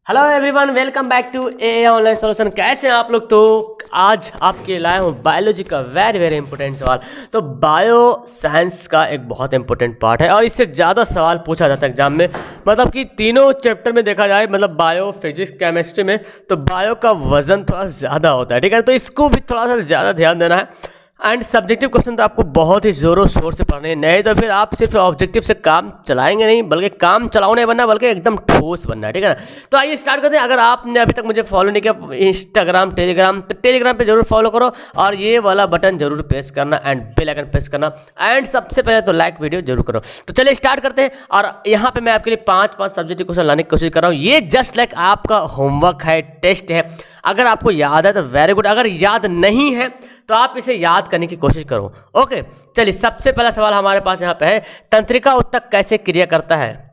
Hello everyone, welcome back to a online solution. कैसे हैं आप लोग? तो आज आपके लाए हूँ बायोलॉजी का वेरी इंपॉर्टेंट सवाल। तो बायो साइंस का एक बहुत इंपॉर्टेंट पार्ट है और इससे ज़्यादा सवाल पूछा जाता है एग्जाम में। मतलब कि तीनों चैप्टर में देखा जाए, मतलब बायो, फिजिक्स, केमिस्ट्री में, तो बायो का वजन थोड़ा ज़्यादा होता है, ठीक है। तो इसको भी थोड़ा सा ज़्यादा ध्यान देना है। एंड सब्जेक्टिव क्वेश्चन तो आपको बहुत ही ज़ोरों शोर से पढ़ने हैं, नहीं तो फिर आप सिर्फ ऑब्जेक्टिव से काम चलाएंगे नहीं, बल्कि काम चलाओ नहीं बनना, बल्कि एकदम ठोस बनना है, ठीक है ना। तो आइए स्टार्ट करते हैं। अगर आपने अभी तक मुझे फॉलो नहीं किया इंस्टाग्राम, टेलीग्राम, तो टेलीग्राम पे जरूर फॉलो करो और ये वाला बटन जरूर प्रेस करना एंड बेल आइकन प्रेस करना एंड सबसे पहले तो लाइक वीडियो जरूर करो। तो चलिए स्टार्ट करते हैं। और यहाँ पे मैं आपके लिए पाँच सब्जेक्टिव क्वेश्चन लाने की कोशिश कर रहा हूँ। ये जस्ट लाइक आपका होमवर्क है, टेस्ट है। अगर आपको याद है तो वेरी गुड, अगर याद नहीं है तो आप इसे याद करने की कोशिश करो। ओके, चलिए सबसे पहला सवाल हमारे पास यहाँ पे है, तंत्रिका उत्तक कैसे क्रिया करता है?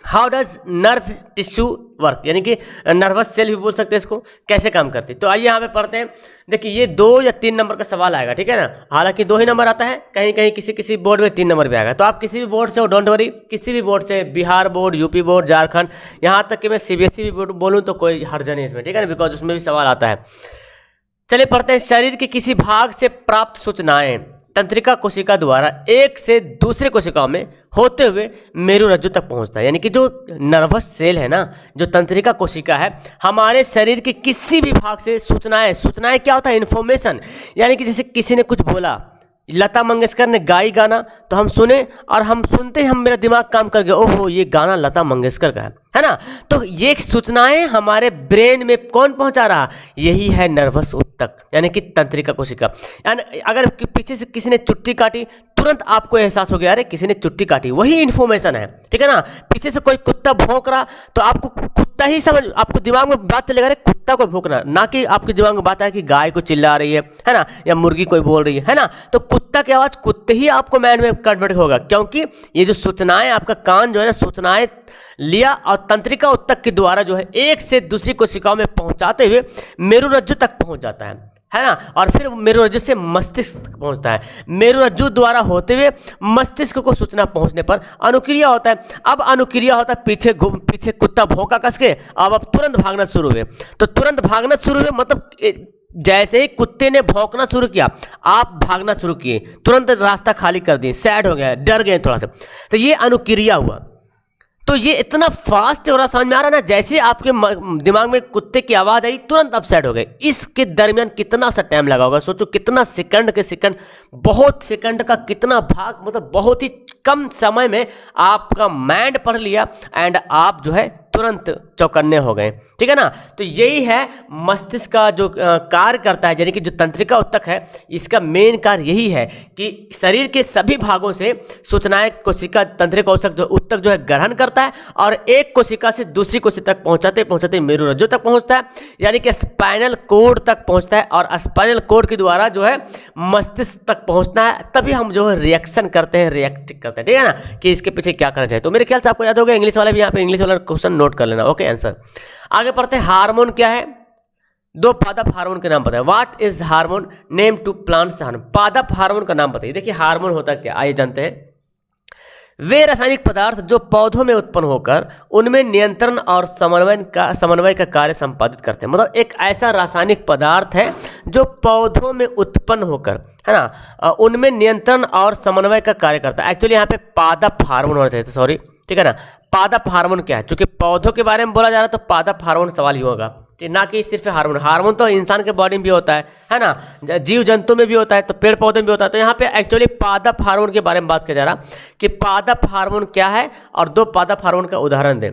How does nerve tissue work, यानी कि नर्वस सेल भी बोल सकते हैं इसको, कैसे काम करती है। तो आइए यहाँ पे पढ़ते हैं। देखिए ये 2 या 3 नंबर का सवाल आएगा, ठीक है ना। हालांकि 2 ही नंबर आता है, कहीं कहीं किसी बोर्ड में 3 नंबर भी आएगा। तो आप किसी भी बोर्ड से हो, डोंट वरी, किसी भी बोर्ड से, Bihar board, UP board, Jharkhand, यहाँ तक कि मैं सीबीएसई भी बोर्ड बोलूँ तो कोई हर्ज नहीं इसमें, ठीक है ना, बिकॉज उसमें भी सवाल आता है। चलिए पढ़ते हैं। शरीर के किसी भाग से प्राप्त सूचनाएं तंत्रिका कोशिका द्वारा एक से दूसरे कोशिकाओं में होते हुए मेरुरज्जु तक पहुंचता है। यानी कि जो नर्वस सेल है ना, जो तंत्रिका कोशिका है, हमारे शरीर के किसी भी भाग से सूचनाएं क्या होता है? इन्फॉर्मेशन। यानी कि जैसे किसी ने कुछ बोला, लता मंगेशकर ने गाई गाना, तो हम सुने और हम सुनते ही हम मेरा दिमाग काम कर गया, ओहो ये गाना लता मंगेशकर का है ना। तो ये सूचनाएं हमारे ब्रेन में कौन पहुंचा रहा? यही है नर्वस उत्तक, यानी कि तंत्रिका कोशिका। यानी अगर पीछे से किसी ने चुट्टी काटी, तुरंत आपको एहसास हो गया अरे किसी ने चुट्टी काटी, वही इन्फॉर्मेशन है, ठीक है ना। पीछे से कोई कुत्ता भौंक रहा तो आपको कुत्ता ही समझ, आपको दिमाग में बात चलेगा अरे कुत्ता को भौंकना, ना कि आपके दिमाग में बात है कि गाय को चिल्ला रही है ना, या मुर्गी कोई बोल रही है ना। तो कुत्ता की आवाज़ कुत्ते ही आपको माइंड में कन्वर्ट होगा, क्योंकि ये जो सूचनाएं, आपका कान जो है ना, सूचनाएं लिया और तंत्रिका उत्तक के द्वारा जो है एक से दूसरी कोशिकाओं में पहुंचाते हुए मेरुरज्जु तक पहुंच जाता है ना। और फिर मेरुरज्जु से मस्तिष्क तक पहुंचता है। मेरुरज्जु द्वारा होते हुए मस्तिष्क को सूचना पहुंचने पर अनुक्रिया होता है। अब अनुक्रिया होता है, पीछे कुत्ता भौंका कस के, अब तुरंत भागना शुरू हुए। तो तुरंत भागना शुरू हुए मतलब जैसे ही कुत्ते ने भौंकना शुरू किया, आप भागना शुरू किए, तुरंत रास्ता खाली कर दिए, सैड हो गया, डर गए थोड़ा सा, तो ये अनुक्रिया हुआ। तो ये इतना फास्ट हो रहा, समझ में आ रहा ना, जैसे आपके दिमाग में कुत्ते की आवाज़ आई तुरंत आप सेट हो गए। इसके दरमियान कितना सा टाइम लगा होगा, सोचो कितना सेकंड के सेकंड, बहुत सेकंड का कितना भाग, मतलब बहुत ही कम समय में आपका माइंड पढ़ लिया एंड आप जो है तुरंत चौकन्ने हो गए, ठीक है ना। तो यही है मस्तिष्क का जो कार्य करता है, यानी कि जो तंत्रिका उत्तक है, इसका मेन कार्य यही है कि शरीर के सभी भागों से सूचनाएं कोशिका तंत्रिका उत्तक जो है ग्रहण करता है और एक कोशिका से दूसरी कोशिका तक पहुंचाते पहुंचाते मेरुरज्जु तक पहुंचता है, यानी कि स्पाइनल कोड तक पहुंचता है और स्पाइनल कोड के द्वारा जो है मस्तिष्क तक पहुंचना है। तभी हम जो है रिएक्शन करते हैं, रिएक्ट करते हैं, ठीक है ना, कि इसके पीछे क्या करना चाहिए। तो मेरे ख्याल से आपको याद होगा, इंग्लिश वाला भी यहाँ पे इंग्लिश वाला क्वेश्चन नोट कर लेना। ओके, आंसर आगे पढ़ते हैं। हार्मोन क्या है? 2 पादप हार्मोन के नाम बताइए। What is hormone? Name two plants hormone. पादप हार्मोन का नाम बताइए। देखिए हार्मोन होता क्या, आइए जानते हैं। वे रासायनिक पदार्थ जो पौधों में उत्पन्न होकर उनमें नियंत्रण और समन्वय का कार्य संपादित करते हैं। मतलब एक ऐसा रासायनिक पदार्थ है जो पौधों में उत्पन्न होकर, है ना, उनमें नियंत्रण और समन्वय का कार्य करता है। एक्चुअली यहाँ पे पादप हार्मोन होना चाहिए था, सॉरी, ठीक है ना। पादप हार्मोन क्या है? चूंकि पौधों के बारे में बोला जा रहा है तो पादप हार्मोन सवाल ही होगा, ना कि सिर्फ हार्मोन तो इंसान के बॉडी में भी होता है ना, जीव जंतु में भी होता है, तो पेड़ पौधे में भी होता है। तो यहाँ पे एक्चुअली पादप हार्मोन के बारे में बात किया जा रहा कि पादप हार्मोन क्या है और 2 पादप हार्मोन का उदाहरण दें।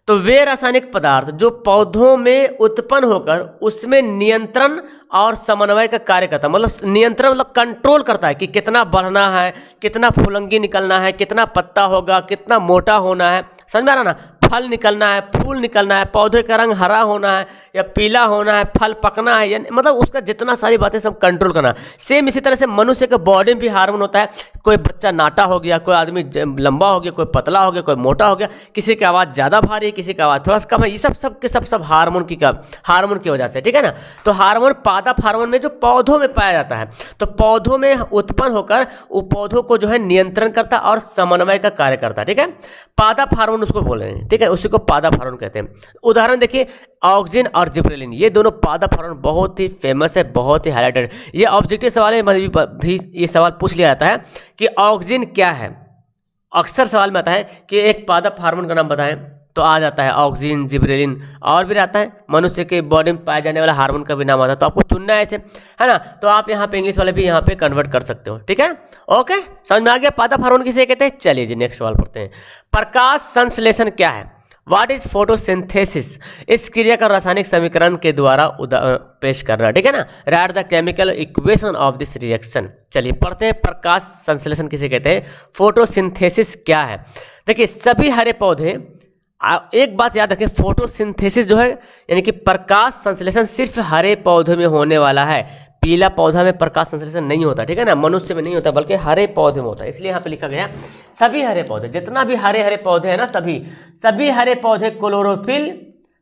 तो वे रासायनिक पदार्थ जो पौधों में उत्पन्न होकर उसमें नियंत्रण और समन्वय का कार्य करता है। मतलब नियंत्रण मतलब कंट्रोल करता है कि कितना बढ़ना है, कितना फुलंगी निकलना है, कितना पत्ता होगा, कितना मोटा होना है, समझ में आ रहा ना, फल निकलना है, फूल निकलना है, पौधे का रंग हरा होना है या पीला होना है, फल पकना है, यानी मतलब उसका जितना सारी बातें सब कंट्रोल करना। सेम इसी तरह से मनुष्य के बॉडी में भी हार्मोन होता है। कोई बच्चा नाटा हो गया, कोई आदमी लंबा हो गया, कोई पतला हो गया, कोई मोटा हो गया, किसी की आवाज़ ज़्यादा भारी है, किसी की आवाज़ थोड़ा सा कम है। ये सब हार्मोन की वजह से, ठीक है ना। तो हार्मोन पादप हार्मोन में जो पौधों में पाया जाता है, तो पौधों में उत्पन्न होकर वो पौधों को जो है नियंत्रण करता और समन्वय का कार्य करता है, ठीक है। पादप हार्मोन उसको बोल रहे हैं, ठीक है, उसी को पादप हार्मोन कहते हैं। उदाहरण देखिए, ऑक्सिन और जिब्रेलिन, ये दोनों पादप हार्मोन बहुत ही फेमस है, बहुत ही हाईलाइटेड। ये ऑब्जेक्टिव सवाल में भी ये सवाल पूछ लिया जाता है कि ऑक्सिन क्या है। अक्सर सवाल में आता है कि एक पादप हार्मोन का नाम बताएं, तो आ जाता है ऑक्सिन, जिब्रेलिन, और भी रहता है मनुष्य के बॉडी में पाए जाने वाला हार्मोन का भी नाम आता है। तो आपको चुनना है ऐसे, है ना। तो आप यहाँ पे इंग्लिश वाले भी यहाँ पे कन्वर्ट कर सकते हो, ठीक है। ओके, समझ में आ गया पादप हार्मोन किसे कहते हैं। चलिए जी नेक्स्ट सवाल पढ़ते हैं। प्रकाश संश्लेषण क्या है। What is photosynthesis. इस क्रिया का रासायनिक समीकरण के द्वारा पेश करना, ठीक है ना। Right the chemical equation of this reaction. चलिए पढ़ते हैं, प्रकाश संश्लेषण किसे कहते हैं, फोटोसिंथेसिस क्या है। देखिए सभी हरे पौधे, एक बात याद रखें, फोटोसिंथेसिस जो है यानी कि प्रकाश संश्लेषण सिर्फ हरे पौधे में होने वाला है। पीला पौधा में प्रकाश संश्लेषण नहीं होता, ठीक है ना, मनुष्य में नहीं होता, बल्कि हरे पौधे में होता है। इसलिए यहाँ पे लिखा गया सभी हरे पौधे, जितना भी हरे हरे पौधे हैं ना, सभी हरे पौधे क्लोरोफिल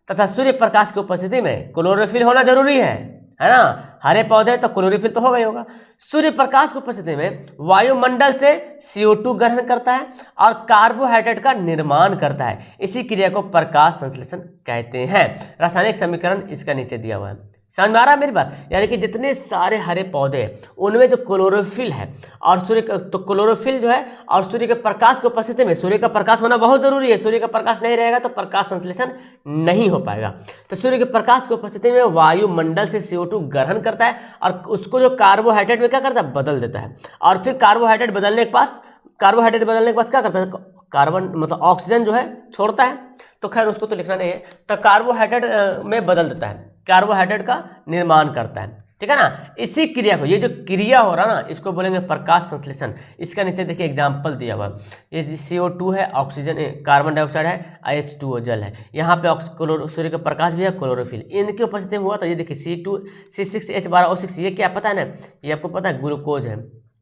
तथा सूर्य प्रकाश की उपस्थिति में, क्लोरोफिल होना जरूरी है ना। हरे पौधे तो क्लोरोफिल तो होगा ही होगा। सूर्य प्रकाश की उपस्थिति में वायुमंडल से CO2 ग्रहण करता है और कार्बोहाइड्रेट का निर्माण करता है। इसी क्रिया को प्रकाश संश्लेषण कहते हैं। रासायनिक समीकरण इसका नीचे दिया हुआ है। समझ में आ रहा है मेरी बात। यानी कि जितने सारे हरे पौधे हैं उनमें जो क्लोरोफिल है और सूर्य का, तो क्लोरोफिल जो है और सूर्य के प्रकाश की उपस्थिति में, सूर्य का प्रकाश होना बहुत जरूरी है। सूर्य का प्रकाश नहीं रहेगा तो प्रकाश संश्लेषण नहीं हो पाएगा। तो सूर्य के प्रकाश की उपस्थिति में वायुमंडल से CO2 ग्रहण करता है और उसको जो कार्बोहाइड्रेट में क्या करता है, बदल देता है। और फिर कार्बोहाइड्रेट बदलने के बाद क्या करता है, कार्बन मतलब ऑक्सीजन जो है छोड़ता है। तो खैर उसको तो लिखना नहीं है, तो कार्बोहाइड्रेट में बदल देता है, कार्बोहाइड्रेट का निर्माण करता है, ठीक है ना। इसी क्रिया को, ये जो क्रिया हो रहा ना, इसको बोलेंगे प्रकाश संश्लेषण। इसका नीचे देखिए एग्जाम्पल दिया हुआ, ये CO2 है, ऑक्सीजन, कार्बन डाइऑक्साइड है, H2O जल है। यहाँ पे सूर्य का प्रकाश भी है, क्लोरोफिल, इनकी उपस्थिति में हुआ। तो ये देखिए C6H12O6, ये क्या पता है ना, ये आपको पता है ग्लूकोज है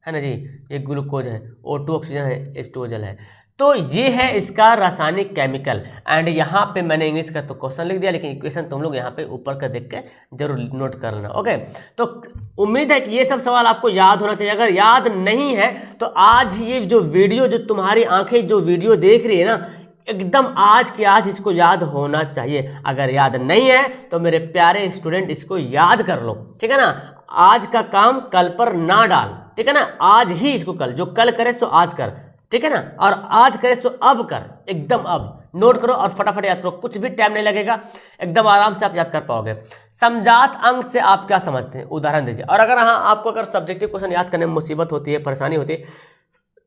ना जी, ये ग्लूकोज है, O2 ऑक्सीजन है, H2O जल है। तो ये है इसका रासायनिक केमिकल। एंड यहाँ पे मैंने इंग्लिश का तो क्वेश्चन लिख दिया, लेकिन इक्वेशन तुम लोग यहाँ पे ऊपर का देख के जरूर नोट कर लेना। ओके, तो उम्मीद है कि ये सब सवाल आपको याद होना चाहिए। अगर याद नहीं है तो आज ये जो वीडियो, जो तुम्हारी आंखें जो वीडियो देख रही है ना, एकदम आज के आज इसको याद होना चाहिए। अगर याद नहीं है तो मेरे प्यारे स्टूडेंट इसको याद कर लो, ठीक है ना। आज का काम कल पर ना डाल, ठीक है ना। आज ही इसको कल, जो कल करे सो आज कर, ठीक है ना। और आज करे सो अब कर, एकदम अब नोट करो और फटाफट याद करो, कुछ भी टाइम नहीं लगेगा, एकदम आराम से आप याद कर पाओगे। समजात अंग से आप क्या समझते हैं, उदाहरण दीजिए। और अगर हाँ आपको अगर सब्जेक्टिव क्वेश्चन याद करने में मुसीबत होती है, परेशानी होती है,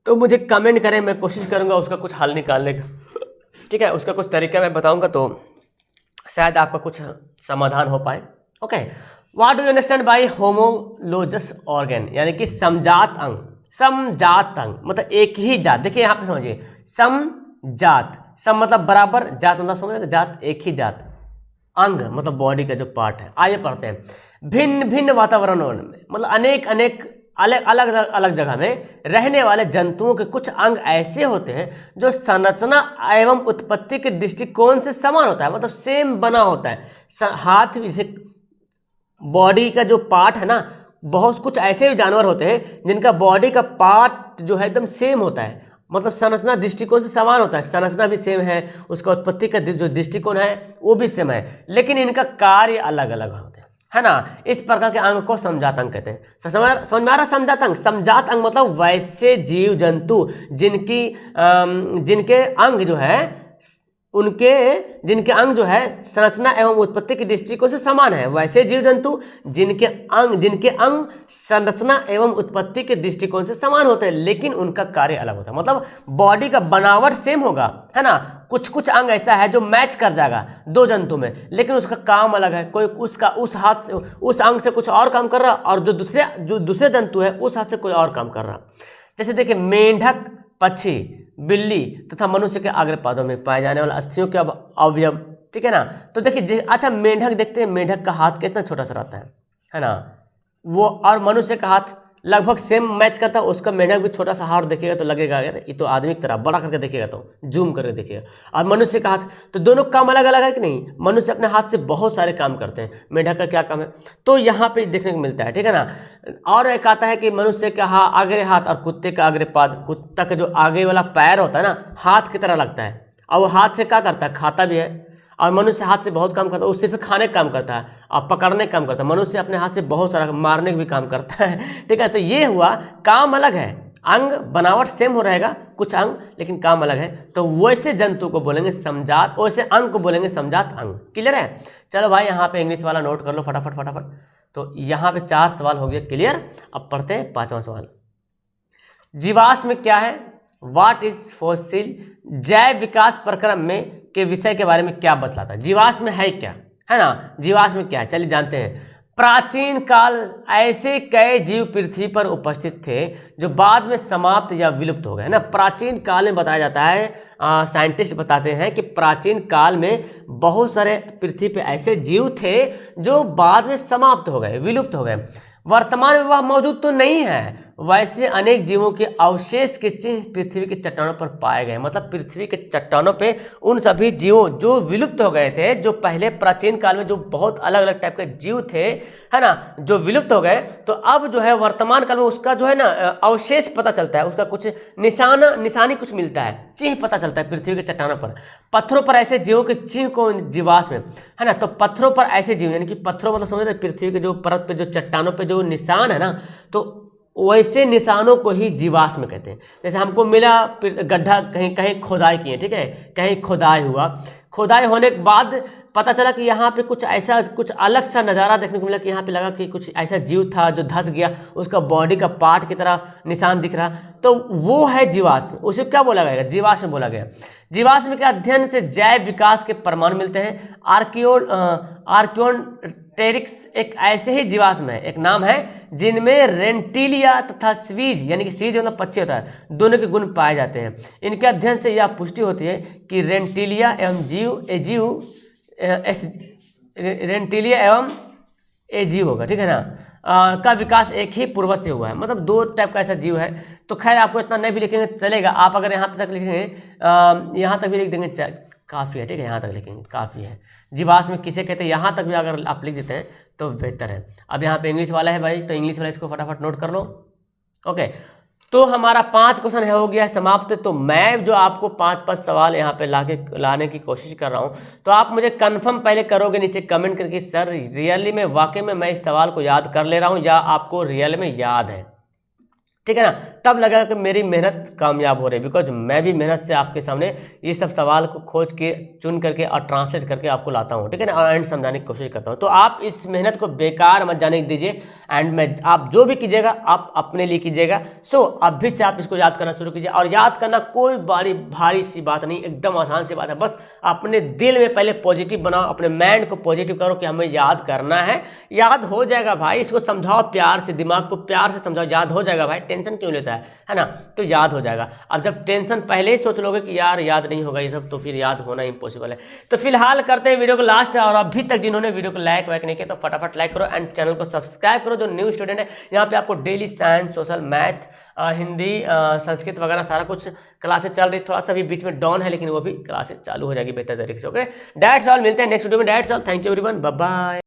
तो मुझे कमेंट करें, मैं कोशिश करूंगा उसका कुछ हल निकालने का, ठीक है। उसका कुछ तरीका मैं बताऊंगा तो शायद आपका कुछ समाधान हो पाए। Okay, what do you understand by homologous organ, यानी कि समजात अंग। समजात अंग मतलब एक ही जात। देखिए यहाँ पे समझिए, समजात, सम मतलब बराबर, जात मतलब समझ, जात एक ही जात, अंग मतलब बॉडी का जो पार्ट है। आइए पढ़ते हैं। भिन्न भिन्न वातावरणों में, मतलब अनेक अनेक अलग अलग अलग जगह में रहने वाले जंतुओं के कुछ अंग ऐसे होते हैं जो संरचना एवं उत्पत्ति के दृष्टिकोण से समान होता है, मतलब सेम बना होता है। हाथ जैसे बॉडी का जो पार्ट है ना, बहुत कुछ ऐसे जानवर होते हैं जिनका बॉडी का पार्ट जो है एकदम सेम होता है, मतलब संरचना दृष्टिकोण से समान होता है। संरचना भी सेम है, उसका उत्पत्ति का जो दृष्टिकोण है वो भी सेम है, लेकिन इनका कार्य अलग अलग होते हैं, है ना। इस प्रकार के अंग को समजात अंग कहते हैं। समझ में आ रहा समजात अंग। समजात अंग मतलब वैसे जीव जंतु जिनके अंग जो है, जिनके अंग जो है संरचना एवं उत्पत्ति की दृष्टिकोण से समान है। वैसे जीव जंतु जिनके अंग संरचना एवं उत्पत्ति के दृष्टिकोण से समान होते हैं, लेकिन उनका कार्य अलग होता है। मतलब बॉडी का बनावट सेम होगा, है ना। कुछ कुछ अंग ऐसा है जो मैच कर जाएगा दो जंतु में, लेकिन उसका काम अलग है। कोई उस हाथ से, उस अंग से कुछ और काम कर रहा, और जो दूसरे जंतु है उस हाथ से कोई और काम कर रहा। जैसे देखिए, मेंढक, पक्षी, बिल्ली तथा मनुष्य के अग्रपादों में पाए जाने वाले अस्थियों के अवयव, ठीक है ना। तो देखिए, अच्छा मेंढक देखते हैं, मेंढक का हाथ कितना छोटा सा रहता है ना। वो और मनुष्य का हाथ लगभग सेम मैच करता है। उसका मेंढक भी छोटा सा हाथ देखेगा तो लगेगा यार ये तो आदमी की तरह, बड़ा करके देखेगा तो जूम करके देखेगा। और मनुष्य का हाथ, तो दोनों काम अलग अलग है कि नहीं। मनुष्य अपने हाथ से बहुत सारे काम करते हैं, मेंढक का क्या काम है तो यहाँ पे देखने को मिलता है, ठीक है ना। और एक आता है कि मनुष्य का आगे हाथ और कुत्ते का अग्र पाद। कुत्ता का जो आगे वाला पैर होता है ना, हाथ की तरह लगता और वो हाथ से क्या करता है, खाता भी है। और मनुष्य हाथ से बहुत काम करता है, वो सिर्फ खाने का काम करता है और पकड़ने का काम करता है। मनुष्य अपने हाथ से बहुत सारा मारने का भी काम करता है, ठीक है। तो ये हुआ, काम अलग है, अंग बनावट सेम हो रहेगा कुछ अंग, लेकिन काम अलग है। तो वैसे जंतु को बोलेंगे समजात, वैसे अंग को बोलेंगे समजात अंग। क्लियर है? चलो भाई यहाँ पे इंग्लिश वाला नोट कर लो फटाफट फटाफट। तो यहाँ पे 4 सवाल हो गया क्लियर। अब पढ़ते हैं 5वां सवाल। जीवाश्म में क्या है, व्हाट इज फॉसिल, जैव विकास प्रक्रम में के विषय के बारे में क्या बतलाता है। जीवाश्म है क्या, है ना, जीवाश्म क्या है, चलिए जानते हैं। प्राचीन काल ऐसे कई जीव पृथ्वी पर उपस्थित थे जो बाद में समाप्त या विलुप्त हो गए, है ना। प्राचीन काल में बताया जाता है, साइंटिस्ट बताते हैं कि प्राचीन काल में बहुत सारे पृथ्वी पे ऐसे जीव थे जो बाद में समाप्त हो गए, विलुप्त हो गए। वर्तमान में वह मौजूद तो नहीं है, वैसे अनेक जीवों के अवशेष के चिन्ह पृथ्वी के चट्टानों पर पाए गए। मतलब पृथ्वी के चट्टानों पे उन सभी जीवों जो विलुप्त हो गए थे, जो पहले प्राचीन काल में जो बहुत अलग अलग टाइप के जीव थे, है ना, जो विलुप्त हो गए, तो अब जो है वर्तमान काल में उसका जो है ना अवशेष पता चलता है, उसका कुछ निशानी कुछ मिलता है, चिन्ह पता चलता है पृथ्वी के चट्टानों पर। पत्थरों पर ऐसे जीवों के चिन्ह को जीवाश्म में, है ना। तो पत्थरों पर ऐसे जीव, यानी कि पत्थरों मतलब समझ रहे, पृथ्वी के जो परत पे जो चट्टानों पे जो निशान है ना, तो वैसे निशानों को ही जीवाश्म कहते हैं। जैसे हमको मिला गड्ढा, कहीं कहीं खोदाई किए, ठीक है, कहीं खोदाई हुआ, खोदाई होने के बाद पता चला कि यहाँ पे कुछ ऐसा, कुछ अलग सा नज़ारा देखने को मिला कि यहाँ पे लगा कि कुछ ऐसा जीव था जो धंस गया, उसका बॉडी का पार्ट की तरह निशान दिख रहा, तो वो है जीवाश्म। उसे क्या बोला गया, जीवाश्म बोला गया। जीवाश्म के अध्ययन से जैव विकास के प्रमाण मिलते हैं। आर्कियोटेरिक्स एक ऐसे ही जीवाश्म है, एक नाम है, जिनमें रेंटिलिया तथा स्वीज, यानी कि स्वीज मतलब पक्षी होता है, दोनों के गुण पाए जाते हैं। इनके अध्ययन से यह पुष्टि होती है कि रेंटिलिया एवं एजीव होगा, ठीक है ना, का विकास एक ही पूर्वज से हुआ है। मतलब 2 टाइप का ऐसा जीव है। तो खैर आपको इतना नहीं भी लिखेंगे चलेगा, आप अगर यहाँ तक लिखेंगे, यहाँ तक भी लिख देंगे काफ़ी है, ठीक है, यहाँ तक लिखेंगे काफ़ी है। जीवाश्म किसे कहते हैं, यहाँ तक भी अगर आप लिख देते हैं तो बेहतर है। अब यहाँ पे इंग्लिश वाला है भाई, तो इंग्लिश वाला इसको फटाफट नोट कर लो। ओके, तो हमारा 5 क्वेश्चन हो गया है समाप्त। तो मैं जो आपको 5 सवाल यहाँ पे लाने की कोशिश कर रहा हूँ, तो आप मुझे कंफर्म पहले करोगे नीचे कमेंट करके, सर रियली में वाकई में मैं इस सवाल को याद कर ले रहा हूँ या आपको रियल में याद है, ठीक है ना। तब लगा कि मेरी मेहनत कामयाब हो रही है, बिकॉज मैं भी मेहनत से आपके सामने ये सब सवाल को खोज के चुन करके और ट्रांसलेट करके आपको लाता हूँ, ठीक है ना, एंड समझाने की कोशिश करता हूँ। तो आप इस मेहनत को बेकार मत जाने दीजिए, एंड मैं आप जो भी कीजिएगा आप अपने लिए कीजिएगा। सो अभी से आप इसको याद करना शुरू कीजिए। और याद करना कोई बड़ी भारी सी बात नहीं, एकदम आसान सी बात है। बस अपने दिल में पहले पॉजिटिव बनाओ, अपने माइंड को पॉजिटिव करो कि हमें याद करना है, याद हो जाएगा भाई। इसको समझाओ प्यार से, दिमाग को प्यार से समझाओ, याद हो जाएगा भाई। टेंशन क्यों लेता है ना, तो याद हो जाएगा। अब जब टेंशन पहले ही सोच लोगे कि यार याद नहीं होगा ये सब, तो फिर याद होना इम्पॉसिबल है। तो फिलहाल करते हैं वीडियो को लास्ट। और अभी तक जिन्होंने वीडियो को लाइक वाइक नहीं किया तो फटाफट लाइक करो, एंड चैनल को सब्सक्राइब करो। जो न्यू स्टूडेंट है, यहाँ पे आपको daily science, social, math, Hindi, Sanskrit वगैरह सारा कुछ क्लासेस चल रही। थोड़ा सा भी बीच में डाउन है, लेकिन वो भी क्लासेस चालू हो जाएगी बेहतर तरीके से। ओके, दैट्स ऑल, मिलते हैं नेक्स्ट वीडियो में। That's all, thank you everyone, bye bye.